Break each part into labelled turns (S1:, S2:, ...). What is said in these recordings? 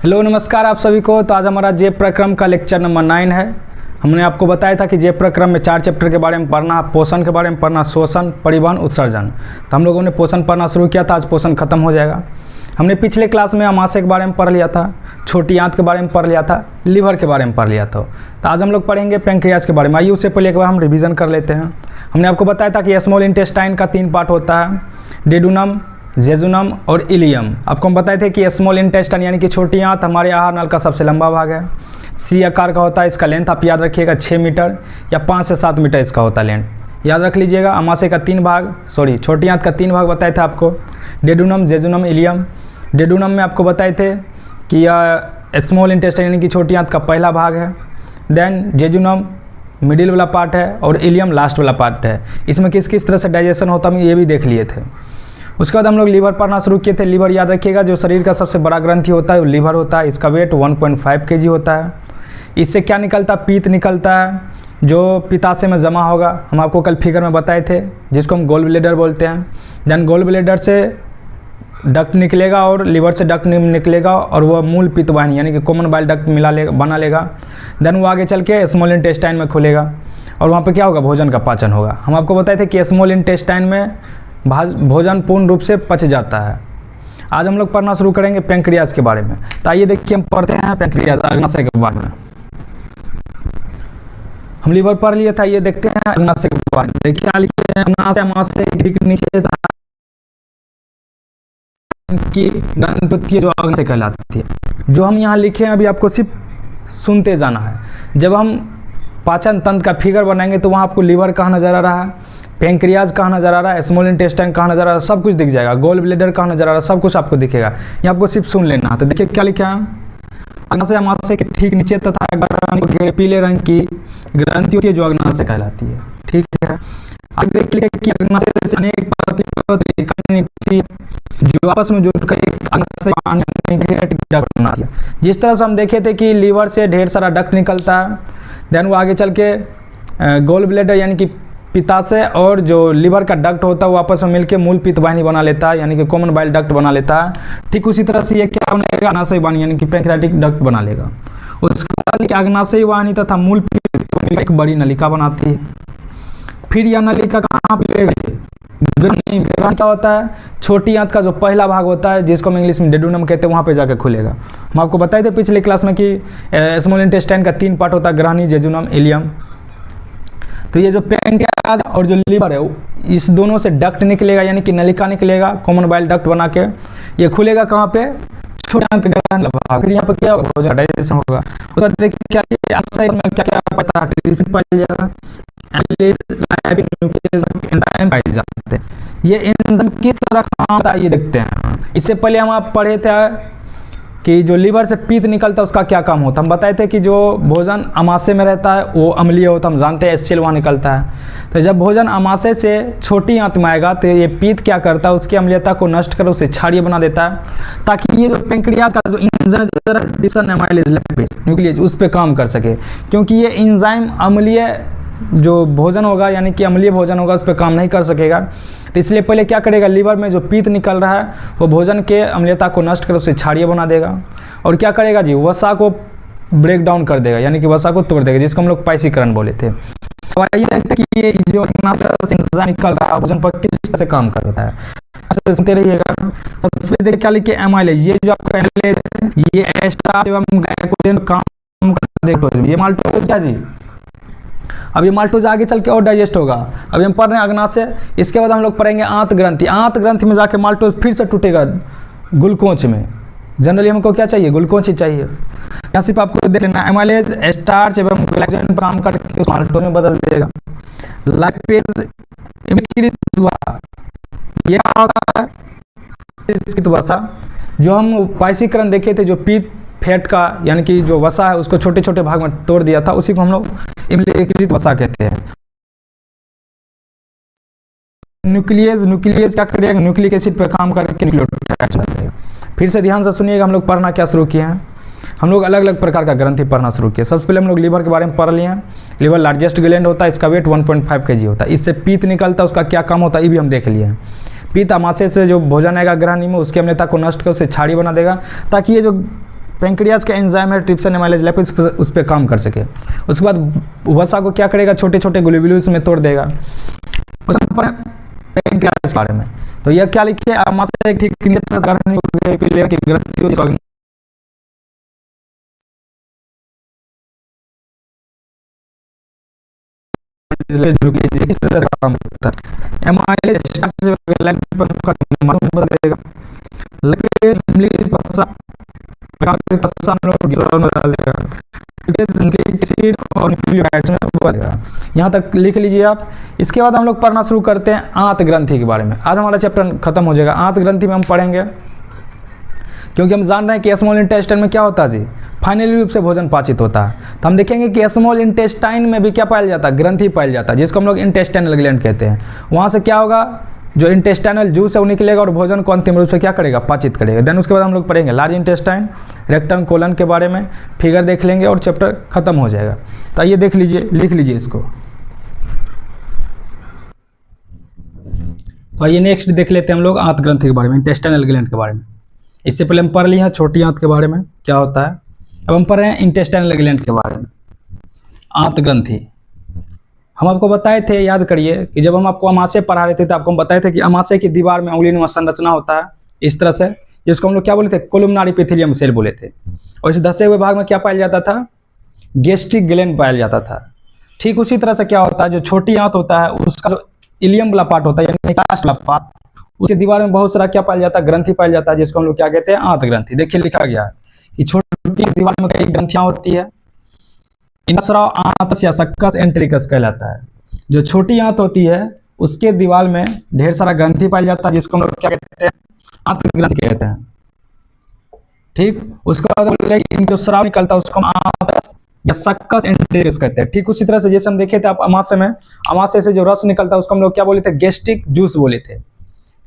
S1: Hello नमस्कार आप सभी को। तो आज हमारा जे प्रक्रम का लेक्चर नंबर 9 है। हमने आपको बताया था कि जे प्रक्रम में 4 चैप्टर के बारे में पढ़ना, पोषण के बारे में पढ़ना, शोषण, परिवहन, उत्सर्जन। तो हम लोगों ने पोषण पढ़ना शुरू किया था, आज पोषण खत्म हो जाएगा। हमने पिछले क्लास में अमाशय के बारे में पढ़ लिया था, छोटी आंत के बारे में पढ़ लिया था, लीवर के बारे में पढ़ लिया था। तो आज हम लोग पढ़ेंगे पैंक्रियाज के बारे में। आइए उससे पहले एक बार हम रिवीजन कर लेते हैं। हमने आपको बताया था कि स्मॉल इंटेस्टाइन का 3 पार्ट होता है, डेडुनम, जेजुनम और इलियम। आपको हम बताए थे कि स्मॉल इंटेस्टाइन यानी कि छोटी आंत हमारे आहार नल का सबसे लंबा भाग है। सी आकार का होता है, इसका लेंथ आप याद रखिएगा 6 मीटर या 5 से 7 मीटर इसका होता है लेंथ, याद रख लीजिएगा। अमाशय का 3 भाग, छोटी आंत का 3 भाग बताए थे आपको, डेडुनम, जेजुनम, इलियम। डेडुनम में आपको बताए थे कि स्मॉल इंटेस्टाइन यानी कि छोटी आंत का पहला भाग है। देन जेजुनम मिडिल वाला पार्ट है और इलियम लास्ट वाला पार्ट है। इसमें किस किस तरह से डाइजेशन होता है हम ये भी देख लिए थे। उसके बाद हम लोग लीवर पढ़ना शुरू किए थे। लीवर याद रखिएगा, जो शरीर का सबसे बड़ा ग्रंथि होता है वो लीवर होता है। इसका वेट 1.5 kg होता है। इससे क्या निकलता है? पीत निकलता है, जो पित्ताशय में जमा होगा। हम आपको कल फिगर में बताए थे, जिसको हम गोल ब्लेडर बोलते हैं। देन गोल ब्लेडर से डक्ट निकलेगा और लीवर से डक्ट निकलेगा और वह मूल पित्त वाहिनी यानी कि कॉमन बाइल डक्ट बना लेगा। देन वो आगे चल के स्मॉल इंटेस्टाइन में खुलेगा और वहाँ पे क्या होगा? भोजन का पाचन होगा। हम आपको बताए थे कि स्मॉल इंटेस्टाइन में भोजन पूर्ण रूप से पच जाता है। आज हम लोग पढ़ना शुरू करेंगे पैंक्रियाज के बारे में। तो आइए देखिए, हम पढ़ते हैं पैंक्रियाज अग्नाशय के बारे में। हम लीवर पढ़ लिए था, ये देखते हैं अग्नाशय के बारे में। देखिए अग्नाशय के नीचे की ग्रंथि जो अग्नाशय कहलाती है। जो हम यहाँ लिखे हैं अभी आपको सिर्फ सुनते जाना है। जब हम पाचन तंत्र का फिगर बनाएंगे तो वहाँ आपको लीवर कहाँ नजर आ रहा है, पैंक्रियाज कहाँ नजर आ रहा है, स्मॉल इंटेस्टाइन कहाँ नजर आ रहा है, सब कुछ दिख जाएगा। गोल ब्लेडर कहाँ नजर आ रहा है, सब कुछ आपको दिखेगा। ये आपको सिर्फ सुन लेना है। तो देखिए क्या लिखा है, अग्नाशय अमाशय के ठीक नीचे तथा पीले रंग की ग्रंथि होती है जो अग्नाशय कहलाती है। ठीक है, आगे देखिए कि अग्नाशय से अनेक जो आपस में जुड़कर डक्ट बनाती है। जिस तरह से हम देखे थे कि लीवर से ढेर सारा डक्ट निकलता है, देन वो आगे चल के गोल ब्लेडर यानी कि पित्ताशय और जो लीवर का डक्ट होता है वो आपस में मिलकर मूल पित्त वाहिनी बना लेता है यानी कि कॉमन बाइल डक्ट बना लेता है। ठीक उसी तरह से ये क्या बनेगा? अग्नाशय वाहिनी यानी कि पैंक्रियाटिक डक्ट बना लेगा। उसके बाद अग्नाशय वाहिनी तथा मूल पित्त एक बड़ी नलिका बनाती है। फिर यह नलिका कहाँ पे? ग्रहण क्या होता है? छोटी आंत का जो पहला भाग होता है जिसको हम इंग्लिश में डेडुनम कहते हैं, वहाँ पे जाकर खुलेगा। हम आपको बताए थे पिछले क्लास में कि स्मॉल इंटेस्टाइन का 3 पार्ट होता है, ग्रहणी, जेजुनम, इलियम। तो ये जो पैंक्रियाज और जो लीवर है इस दोनों से डक्ट निकलेगा यानी कि नलिका निकलेगा, कॉमन बाइल डक्ट बना के ये खुलेगा कहाँ पे? छोटी आंत ग्रहण भाग। फिर यहाँ पे क्या होगा? डाइजेशन होगा। उसके बाद देखिए क्या क्या पता है, एंजाइम पाए जाते हैं। ये एंजाइम किस तरह काम आता है ये देखते हैं। इससे पहले हम आप पढ़े थे कि जो लीवर से पीत निकलता है उसका क्या काम होता है। हम बताए थे कि जो भोजन अमाशय में रहता है वो अम्लीय होता है, हम जानते हैं एचसीएल वहाँ निकलता है। तो जब भोजन अमाशय से छोटी आंत में आएगा तो ये पीत क्या करता है? उसकी अम्लीयता को नष्ट कर उसे क्षारीय बना देता है, ताकि ये जो पैंक्रियाज का जो एंजाइम न्यूक्लियस उस पर काम कर सके। क्योंकि ये एंजाइम अम्लीय जो भोजन होगा यानी कि अम्लीय भोजन होगा उस पर काम नहीं कर सकेगा। तो इसलिए पहले क्या करेगा? लीवर में जो पीत निकल रहा है वो भोजन के अम्लीयता को नष्ट कर उसे क्षारीय बना देगा। और क्या करेगा जी? वसा को ब्रेक डाउन कर देगा यानी कि वसा को तोड़ देगा, जिसको हम लोग पाइसीकरण बोले थे। तो आइए देखते हैं कि ये जो एंजाइम निकल रहा है भोजन पर किस तरह से काम करता है। सुनते रहिएगा। सबसे देखिए क्या लिखे, एमाइलेज। ये जो आपका एमाइलेज ये स्टार्च एवं ग्लाइकोजन काम कर देखो। ये माल्टोज क्या जी? अब ये माल्टोज आगे चल के और डाइजेस्ट होगा। अभी हम पढ़ रहे हैं अग्नाशय, इसके बाद हम लोग पढ़ेंगे आंत ग्रंथि। आंत ग्रंथि में जाके माल्टोज फिर से टूटेगा ग्लूकोज में। जनरली हमको क्या चाहिए? ग्लूकोज ही चाहिए। यहाँ सिर्फ आपको देख लेना, एमाइलेज स्टार्च एवं ग्लाइकोजन पर काम करके उस माल्टोज में बदल देगा। लाइपेज ये क्या होता है? इसकी तो वसा जो हम पाइसीकरण देखे थे, जो पीत फैट का यानी कि जो वसा है उसको छोटे छोटे भाग में तोड़ दिया था, उसी को हम लोग इम्लीकृत वसा कहते हैं। न्यूक्लियस क्या करेगा? न्यूक्लिक एसिड पर काम करके न्यूक्लियोटाइड बना देगा। फिर से ध्यान से सुनिएगा, हम लोग पढ़ना क्या शुरू किए हैं। हम लोग अलग अलग प्रकार का ग्रंथि पढ़ना शुरू किया। सबसे पहले हम लोग लीवर के बारे में पढ़ लिए हैं। लीवर लार्जेस्ट ग्लैंड होता है, इसका वेट 1.5 kg होता है। इससे पीत निकलता है, उसका क्या काम होता है ये भी हम देख लिए हैं। पीत अमाशय से जो भोजन आएगा ग्रहणी में उसकी अम्लता को नष्ट कर उसे क्षारीय बना देगा, ताकि ये जो पेंक्रियाज का एंजाइम है ट्रिप्सिन एमाइलेज लाइपेज उस पर काम कर सके। उसके बाद वसा को क्या करेगा, छोटे छोटे ग्लोब्यूल्स में तोड़ देगा। पेंक्रियाज के बारे में तो यह क्या लिखिए, आमाशय ठीक ग्रंथि किस तरह से काम करता है। एमाइलेज बदलेगा, यहाँ तक लिख लीजिए आप। इसके बाद हम लोग पढ़ना शुरू करते हैं आंत ग्रंथि के बारे में। आज हमारा चैप्टर खत्म हो जाएगा। आंत ग्रंथि में हम पढ़ेंगे क्योंकि हम जान रहे हैं कि स्मॉल इंटेस्टाइन में क्या होता है जी, फाइनली रूप से भोजन पाचित होता है। तो हम देखेंगे कि स्मॉल इंटेस्टाइन में भी क्या पाया जाता है, ग्रंथि पाया जाता है, जिसको हम लोग इंटेस्टाइनल ग्लैंड कहते हैं। वहाँ से क्या होगा, जो इंटेस्टाइनल जूस है वो निकलेगा और भोजन को अंतिम रूप से क्या करेगा, पाचित करेगा। देन उसके बाद हम लोग पढ़ेंगे लार्ज इंटेस्टाइन, रेक्टम, कोलन के बारे में फिगर देख लेंगे और चैप्टर खत्म हो जाएगा। तो आइए देख लीजिए, लिख लीजिए इसको। तो आइए नेक्स्ट देख लेते हैं हम लोग आंत ग्रंथि के बारे में, इंटेस्टाइनल ग्लैंड के बारे में। इससे पहले हम पढ़ लिए हैं छोटी आंत के बारे में क्या होता है। अब हम पढ़ रहे हैं इंटेस्टाइनल ग्लैंड के बारे में, आंत ग्रंथि। हम आपको बताए थे, याद करिए कि जब हम आपको अमाशय पढ़ा रहे थे तो आपको हम बताए थे कि अमाशय की दीवार में उंगलीनुमा संरचना होता है इस तरह से, जिसको हम लोग क्या बोले थे, कोलुमनार एपिथेलियम सेल बोले थे। और इस धसे हुए भाग में क्या पाया जाता था, गैस्ट्रिक ग्लैंड पाया जाता था। ठीक उसी तरह से क्या होता है, जो छोटी आंत होता है उसका जो इलियम वाला पार्ट होता है यानी कास्ट वाला पार्ट, उसके दीवार में बहुत सारा क्या पाया जाता है, ग्रंथि पाया जाता है, जिसको हम लोग क्या कहते हैं, आंत ग्रंथि। देखिए लिखा गया है कि छोटी दीवार में कई ग्रंथियां होती है। इनका आंत या सक्कस एंट्रिकस कहलाता है। जो छोटी आंत होती है उसके दीवार में ढेर सारा ग्रंथि पाया जाता है, जिसको हम लोग क्या कहते हैं, आंत ग्रंथि कहते हैं। ठीक, उसके बाद इनका स्राव निकलता है उसको हम आंत या सक्कस एंट्रिकस कहते हैं। ठीक उसी तरह से जैसे हम देखे थे आप अमाशय में, अमाशय से जो रस निकलता है उसको हम लोग क्या बोले थे, गैस्ट्रिक जूस बोले थे।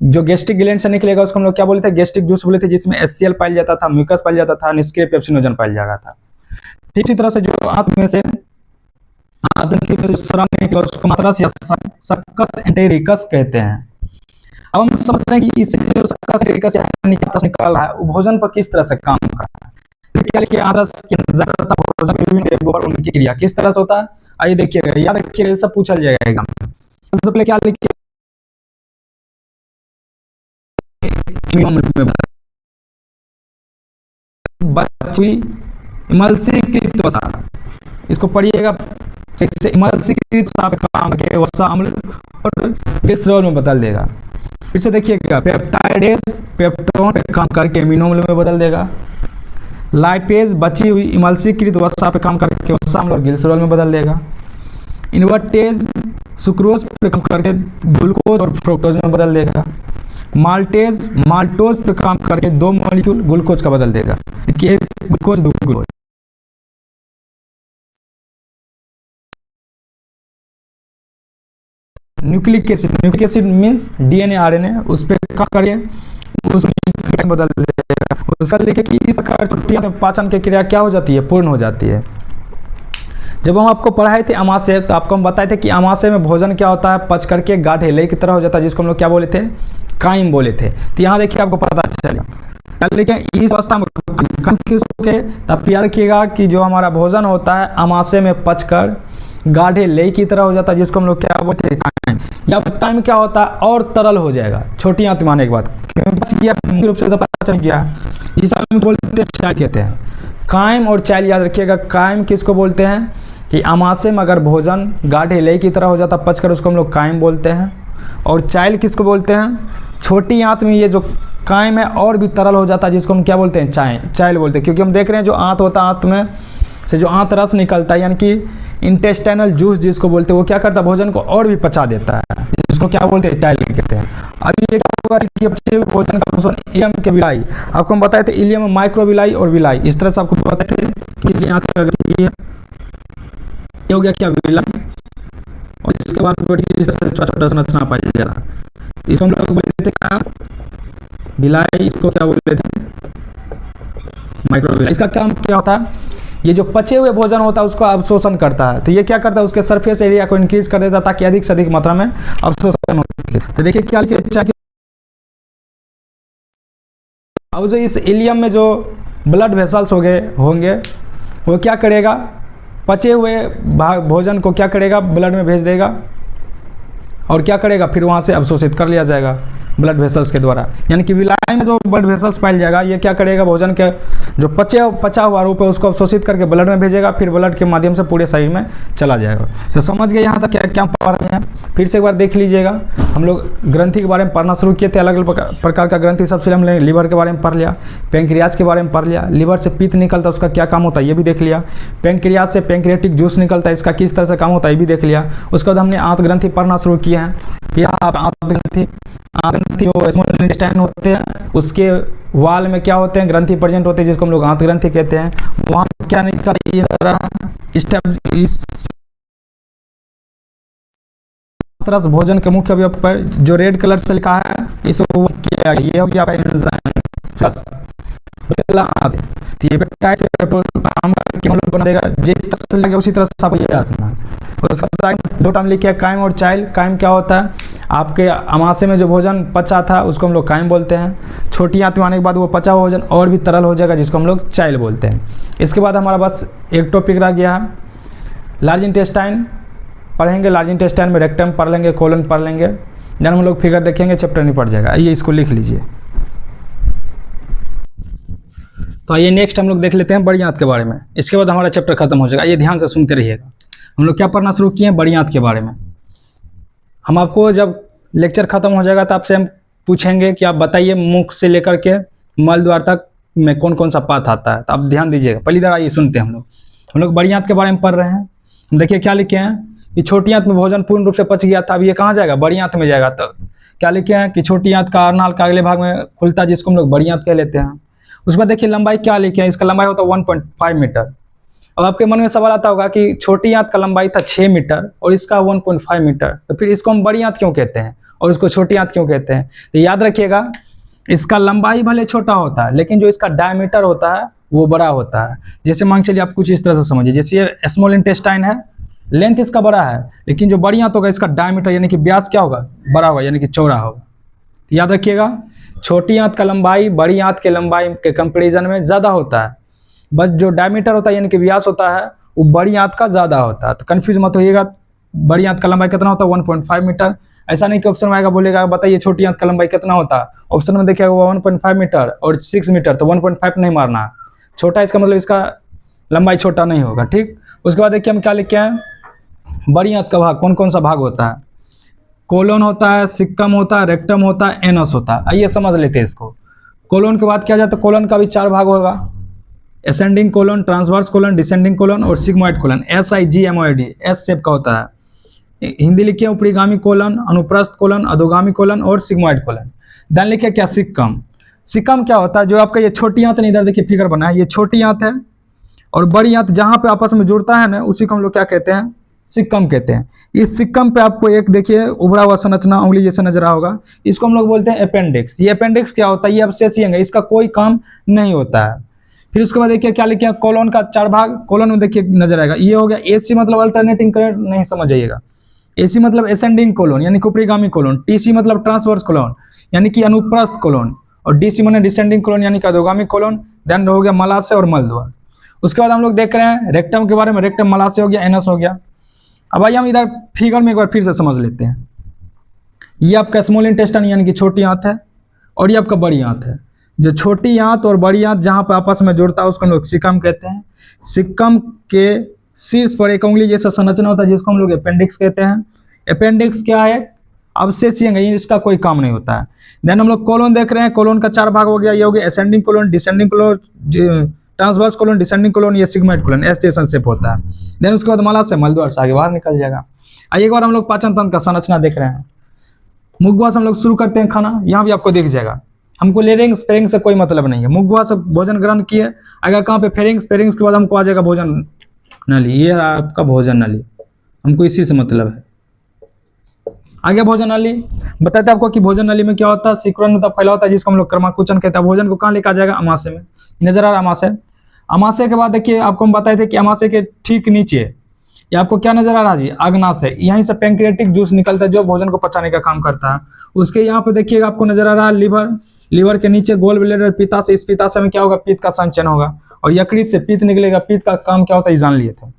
S1: जो गैस्ट्रिक ग्लैंड से निकलेगा उसको हम लोग क्या बोले थे, गैस्ट्रिक जूस बोले थे, जिसमें HCl पाया जाता था, म्यूकस पाया जाता था, निष्क्रिय पेप्सिनोजन पाया जाता था। ठीक इसी तरह से जो आंत में से उसको मात्रस या सक्कस एंटेरिकस कहते हैं। अब हम समझ रहे हैं कि इससे जो सक्कस एंटेरिकस निकल रहा है वो भोजन पर किस तरह से काम कर रहा है। देखिए आंतरस की ज्यादातर भोजन विभिन्न पर उनकी क्रिया किस तरह से होता है, आइए देखिएगा, याद रखिएगा, सब पूछा जाएगा। सबसे पहले क्या लिखिए, इमल्सीकृत वसा, इसको पढ़िएगा, इमल्सीकृत वसा अम्ल और ग्लिसरॉल में बदल देगा। फिर से देखिएगा, पेप्टाइडेज पेप्टोन पे काम करके एमिनो अम्ल में बदल देगा। लाइपेज बची हुई इमल्सीकृत वसा पे काम करके वसा अम्ल और ग्लिसरॉल में बदल देगा। इन्वर्टेज सुक्रोज पे काम करके ग्लूकोज और फ्रुक्टोज में बदल देगा। माल्टेज माल्टोज पे काम करके दो मॉलिक्यूल ग्लूकोज का बदल देगा, ग्लूकोज दो glucose. Nucleic acid means DNA RNA, उस पे काम करके उसको बदल देगा। उसका देखिए कि इस प्रकार छोटी में पाचन की क्रिया क्या हो जाती है, पूर्ण हो जाती है। जब हम आपको पढ़ाए थे अमाशय तो आपको हम बताए थे कि अमाशय में भोजन क्या होता है, पच करके गाढ़े लई की तरह हो जाता है, जिसको हम लोग क्या बोले थे, काइम बोले थे। तो यहाँ देखिए आपको पता चलेगा, लेकिन इस अवस्था में तब याद रखिएगा कि जो हमारा भोजन होता है अमाशय में पचकर गाढ़े लेई की तरह हो जाता है, जिसको हम लोग क्या बोलते हैं, काइम। या टाइम क्या होता है, और तरल हो जाएगा। छोटी आंत माने के बाद रूप से पाचन किया, इस बोलते हैं चाय कहते हैं। काइम और चाइल याद रखिएगा, काइम किसको बोलते हैं कि अमाशय में अगर भोजन गाढ़े लेई की तरह हो जाता पचकर, उसको हम लोग काइम बोलते हैं। और चाइल किसको बोलते हैं, छोटी आंत में ये जो काइम है और भी तरल हो जाता है, जिसको हम क्या बोलते हैं, चाइल बोलते हैं। क्योंकि हम देख रहे हैं जो आंत होता है, आंत में से जो आंत रस निकलता है यानी कि इंटेस्टाइनल जूस जिसको बोलते हैं, वो क्या करता है, भोजन को और भी पचा देता है, जिसको क्या बोलते हैं, चाइल कहते हैं। अब ये भोजन का पोषण इलियम के विलाई, आपको हम बताए थे इलियम में माइक्रोविलाई और विलाई, इस तरह से आपको बताए थे कि ये हो गया क्या, विलाई। और इसके बाद छोटा संरचना पाई जा रहा, इसको हम लोग बोलते थे क्या, विलाई, इसको क्या बोलते थे, माइक्रोविलाई। इसका काम क्या होता है, ये जो पचे हुए भोजन होता है उसको अवशोषण करता है। तो ये क्या करता है, उसके सरफेस एरिया को इंक्रीज कर देता है ताकि अधिक से अधिक मात्रा में अवशोषण हो सके। तो देखिए क्या लिखिए, अब जो इस इलियम में जो ब्लड वेसल्स होंगे, वो क्या करेगा, पचे हुए भोजन को क्या करेगा, ब्लड में भेज देगा और क्या करेगा, फिर वहाँ से अवशोषित कर लिया जाएगा ब्लड वेसल्स के द्वारा। यानी कि विलाई में जो ब्लड वेसल्स पाया जाएगा, ये क्या करेगा, भोजन के जो पचा हुआ रूप है उसको अवशोषित करके ब्लड में भेजेगा, फिर ब्लड के माध्यम से पूरे शरीर में चला जाएगा। तो समझ गए यहाँ तक क्या क्या पढ़ रहे हैं। फिर से एक बार देख लीजिएगा, हम लोग ग्रंथि के बारे में पढ़ना शुरू किए थे, अलग अलग प्रकार का ग्रंथि। सबसे हमने लीवर के बारे में पढ़ लिया, पेंक्रियाज के बारे में पढ़ लिया, लीवर से पित्त निकलता है उसका क्या काम होता है ये भी देख लिया, पेंक्रियाज से पेंक्रियाटिक जूस निकलता है इसका किस तरह से काम होता है ये भी देख लिया। उसके बाद हमने आंत ग्रंथि पढ़ना शुरू किए हैं। आंत ग्रंथि जो स्मॉल इंटेस्टाइन होते हैं उसके वाल में क्या होते हैं, ग्रंथि प्रेजेंट होते हैं जिसको हम लोग आंत ग्रंथि कहते हैं। वहाँ से क्या निकलता है, इस तरह भोजन के मुख्य अवयव पर जो रेड कलर से लिखा है इसे किया, ये हो गया बना देगा जिस तरह से लगे उसी तरह से आपको याद रखना। उसका दो टर्म लिखे कायम और चाइल। कायम क्या होता है, आपके अमाशय में जो भोजन पचा था उसको हम लोग कायम बोलते हैं। छोटी आंत में आने के बाद वो पचा हुआ भोजन और भी तरल हो जाएगा जिसको हम लोग चाइल बोलते हैं। इसके बाद हमारा बस एक टॉपिक रह गया है, लार्ज इंटेस्टाइन पढ़ेंगे। लार्ज इंटेस्टाइन में रेक्टम पढ़ लेंगे, कोलन पढ़ लेंगे, जब हम लोग फिगर देखेंगे चैप्टर नहीं पड़ जाएगा। आइए इसको लिख लीजिए। तो आइए नेक्स्ट हम लोग देख लेते हैं बड़ी आंत के बारे में, इसके बाद हमारा चैप्टर खत्म हो जाएगा। ये ध्यान से सुनते रहिएगा। हम लोग क्या पढ़ना शुरू किए हैं, बड़ी आंत के बारे में। हम आपको जब लेक्चर खत्म हो जाएगा तो आपसे हम पूछेंगे कि आप बताइए मुख से लेकर के मल द्वार तक में कौन कौन सा पाथ आता है। तो आप ध्यान दीजिएगा। पहली बार आइए सुनते हैं। हम लोग बड़ी आंत के बारे में पढ़ रहे हैं। देखिए क्या लिखे हैं कि छोटी आंत में भोजन पूर्ण रूप से पच गया था, अब ये कहाँ जाएगा, बड़ी आंत में जाएगा। तो क्या लिखे हैं कि छोटी आंत का अर्नाल का अगले भाग में खुलता है जिसको हम लोग बड़ी आंत कह लेते हैं। उसके बाद देखिए लंबाई क्या लिखे हैं, इसका लंबाई होता है 1.5 मीटर। अब आपके मन में सवाल आता होगा कि छोटी आंत का लंबाई था 6 मीटर और इसका 1.5 मीटर, तो फिर इसको हम बड़ी आंत क्यों कहते हैं और इसको छोटी आंत क्यों कहते हैं। तो याद रखिएगा, इसका लंबाई भले छोटा होता है लेकिन जो इसका डायमीटर होता है वो बड़ा होता है। जैसे मान चलिए आप कुछ इस तरह से समझिए, जैसे ये स्मॉल इंटेस्टाइन है, लेंथ इसका बड़ा है, लेकिन जो बड़ी आंत होगा इसका डायमीटर यानी कि व्यास क्या होगा, बड़ा होगा, यानी कि चौड़ा होगा। तो याद रखिएगा, छोटी आंत का लंबाई बड़ी आंत के लंबाई के कंपैरिजन में ज़्यादा होता है, बस जो डायमीटर होता है यानी कि व्यास होता है वो बड़ी आंत का ज़्यादा होता है। तो कन्फ्यूज मत होइएगा, बड़ी आंत का लंबाई कितना होता है 1.5 मीटर। ऐसा नहीं कि ऑप्शन में आएगा बोलेगा बताइए छोटी आंत का लंबाई कितना होता है, ऑप्शन में देखिएगा 1.5 मीटर और 6 मीटर, तो 1.5 नहीं मारना है, छोटा इसका मतलब इसका लंबाई छोटा नहीं होगा। ठीक, उसके बाद देखिए हम क्या लिखे हैं, बड़ी आंत का भाग कौन कौन सा भाग होता है, कोलन होता है, सिक्कम होता है, रेक्टम होता है, एनस होता है। आइए समझ लेते हैं इसको। कोलन के बाद क्या जाता है, कोलन का भी 4 भाग होगा, ascending colon, transverse colon, descending colon और sigmoid colon. SIGMOID S shape का होता है। हिंदी लिखिए ऊपरीगामी कोलन, अनुप्रस्थ कोलन, अधोगामी कोलन और सिग्मोइड कोलन। देन लिखिए क्या, सिक्कम। सिक्कम क्या होता है, जो आपका ये छोटी आंत नहीं, इधर देखिए फिगर बना है, ये छोटी आंत है और बड़ी आंत जहाँ पे आपस में जुड़ता है ना उसी को हम लोग क्या कहते हैं, सिक्कम कहते हैं। इस सिक्कम पे आपको एक देखिए उभरा हुआ संरचना उंगली जैसे नजर आ होगा, इसको हम लोग बोलते हैं अपेंडिक्स। ये अपेंडिक्स क्या होता है, ये अवशेषीय है, इसका कोई काम नहीं होता है। फिर उसके बाद देखिए क्या लिखे, कोलन का 4 भाग, कोलन में देखिए नजर आएगा, ये हो गया AC मतलब अल्टरनेटिंग करंट, नहीं समझ जाइएगा। AC मतलब असेंडिंग कोलन यानी ऊपरीगामी कोलन, TC मतलब ट्रांसवर्स कोलन यानी कि अनुप्रस्थ कोलन और DC माने डिसेंडिंग कोलन यानी कि अधोगामी कोलन। देन हो गया मलाशय और मलद्वार। उसके बाद हम लोग देख रहे हैं रेक्टम के बारे में, रेक्टम मलाशय हो गया, एनस हो गया। अब आइए हम इधर फिगर में एक बार फिर से समझ लेते हैं। ये आपका स्मॉल इंटेस्टाइन यानी कि छोटी आंत है और ये आपका बड़ी आंत है। जो छोटी आंत और बड़ी आंत जहाँ पर आपस में जुड़ता है उसको हम लोग सिक्कम कहते हैं। सिक्कम के शीर्ष पर एक उंगली जैसा संरचना होता है जिसको हम लोग अपेंडिक्स कहते हैं। अपेंडिक्स क्या है, अवशेषीय है, इसका कोई काम नहीं होता है। देन हम लोग कोलन देख रहे हैं, कोलन का 4 भाग हो गया, ये हो गया ascending colon, descending colon, transverse colon, descending colon, ये सिग्मोइड कोलन, एस जैसा शेप होता है। देन उसके बाद मलाशय से मलद्वार से आगे बाहर निकल जाएगा। आइए एक बार हम लोग पाचन तंत्र का संरचना देख रहे हैं। मुखगुहा से हम लोग शुरू करते हैं खाना, यहाँ भी आपको दिख जाएगा। हमको लेरिंग्स फेरिंग्स से कोई मतलब नहीं है, मुखगुहा से भोजन ग्रहण किए, अगर कहाँ पे फेरिंग्स, फेरिंग्स के बाद हमको आ जाएगा भोजन नली, ये आपका भोजन नली, हमको इसी से मतलब है। आगे भोजन नली बताते हैं आपको कि भोजन नली में क्या होता है, सिकुड़न होता है, फैला होता है जिसको हम लोग क्रमाकुचन कहते हैं। भोजन को कहाँ लेकर जाएगा, अमाशय में, नजर आ रहा है अमाशय। अमाशय के बाद देखिए आपको हम बताए थे कि अमाशय के ठीक नीचे ये आपको क्या नजर आ रहा है जी, अग्नाशय। यहीं से पैंक्रियाटिक जूस निकलता है जो भोजन को पचाने का काम करता है। उसके यहाँ पे देखिएगा आपको नजर आ रहा है लीवर, लीवर के नीचे गोल ब्लेडर पित्ताशय, इस पित्ताशय में क्या होगा, पित्त का संचयन होगा और यकृत से पित्त निकलेगा। पित्त का काम क्या होता है ये जान लिए थे।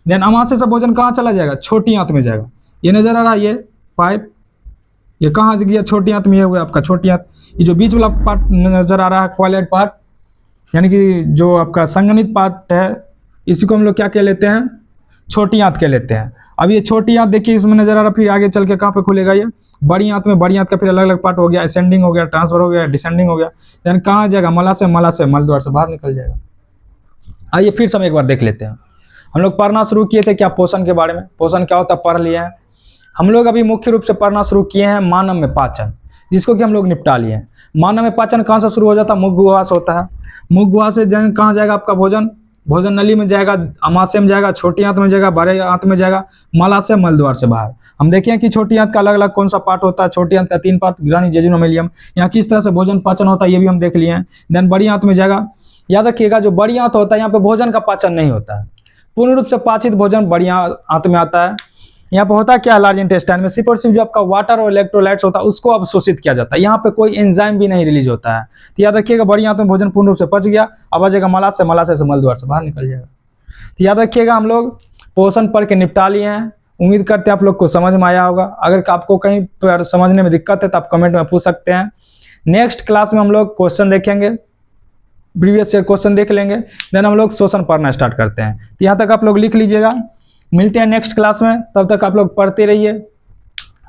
S1: देन अमाशय से भोजन कहाँ चला जाएगा, छोटी आंत में जाएगा। ये नजर आ रहा है ये पाइप, ये कहाँ गया, छोटी आंत में। ये हुआ आपका छोटी आंत। ये जो बीच वाला पार्ट नजर आ रहा है क्वालेट पार्ट, यानी कि जो आपका संघनित पार्ट है, इसी को हम लोग क्या कह लेते हैं, छोटी आंत कह लेते हैं। अब ये छोटी आंत देखिए इसमें नजर आ रहा है, फिर आगे चल के कहाँ पे खुलेगा ये, बड़ी आंत में। बड़ी आंत का फिर अलग अलग पार्ट हो गया, असेंडिंग हो गया, ट्रांसफर हो गया, डिसेंडिंग हो गया। देन कहाँ जाएगा, मलाशय मलद्वार से बाहर निकल जाएगा। आइए फिर से हम एक बार देख लेते हैं। हम लोग पढ़ना शुरू किए थे क्या, पोषण के बारे में। पोषण क्या होता है पढ़ लिए हैं हम लोग। अभी मुख्य रूप से पढ़ना शुरू किए हैं मानव में पाचन, जिसको कि हम लोग निपटा लिए हैं। मानव में पाचन कहाँ से शुरू हो जाता है, मुख गुहा से होता है। मुख गुहा से कहाँ जाएगा आपका भोजन, भोजन नली में जाएगा, अमाशय में जाएगा, छोटी आंत में जाएगा, बड़े आंत में जाएगा, मलाशय मलद्वार से बाहर। हम देखें कि छोटी आंत का अलग अलग कौन सा पार्ट होता है। छोटी आंत का 3 पार्ट, ग्रहणी, जेजुन, मेलियम। यहाँ किस तरह से भोजन पाचन होता है ये भी हम देख लिए हैं। देन बड़ी आंत में जाएगा। याद रखिएगा जो बड़ी आंत होता है यहाँ पे भोजन का पाचन नहीं होता है। पूर्ण रूप से पाचित भोजन बड़ी आंत में आता है। यहाँ पे होता है क्या, लार्ज इंटेस्टाइन में सिर्फ और सिर्फ जो आपका वाटर और इलेक्ट्रोलाइट्स होता है उसको अवशोषित किया जाता है। यहाँ पे कोई एंजाइम भी नहीं रिलीज होता है। तो याद रखिएगा बड़ी आंत में भोजन पूर्ण रूप से पच गया, अब आ जाएगा मलाशय से मलद्वार से बाहर निकल जाएगा। तो याद रखिएगा हम लोग पोषण पढ़ के निपटा लिए हैं। उम्मीद करते हैं आप लोग को समझ में आया होगा। अगर आपको कहीं पर समझने में दिक्कत है तो आप कमेंट में पूछ सकते हैं। नेक्स्ट क्लास में हम लोग क्वेश्चन देखेंगे, प्रीवियस ईयर क्वेश्चन देख लेंगे, देन हम लोग शोषण पढ़ना स्टार्ट करते हैं। तो यहाँ तक आप लोग लिख लीजिएगा। मिलते हैं नेक्स्ट क्लास में, तब तक आप लोग पढ़ते रहिए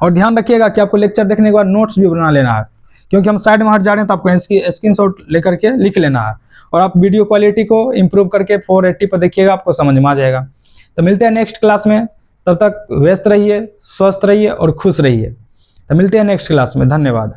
S1: और ध्यान रखिएगा कि आपको लेक्चर देखने के बाद नोट्स भी बना लेना है, क्योंकि हम साइड में हट जा रहे हैं तो आपको स्क्रीनशॉट लेकर के लिख लेना है और आप वीडियो क्वालिटी को इम्प्रूव करके 480 पर देखिएगा, आपको समझ में आ जाएगा। तो मिलते हैं नेक्स्ट क्लास में, तब तक व्यस्त रहिए, स्वस्थ रहिए और खुश रहिए। तो मिलते हैं नेक्स्ट क्लास में, धन्यवाद।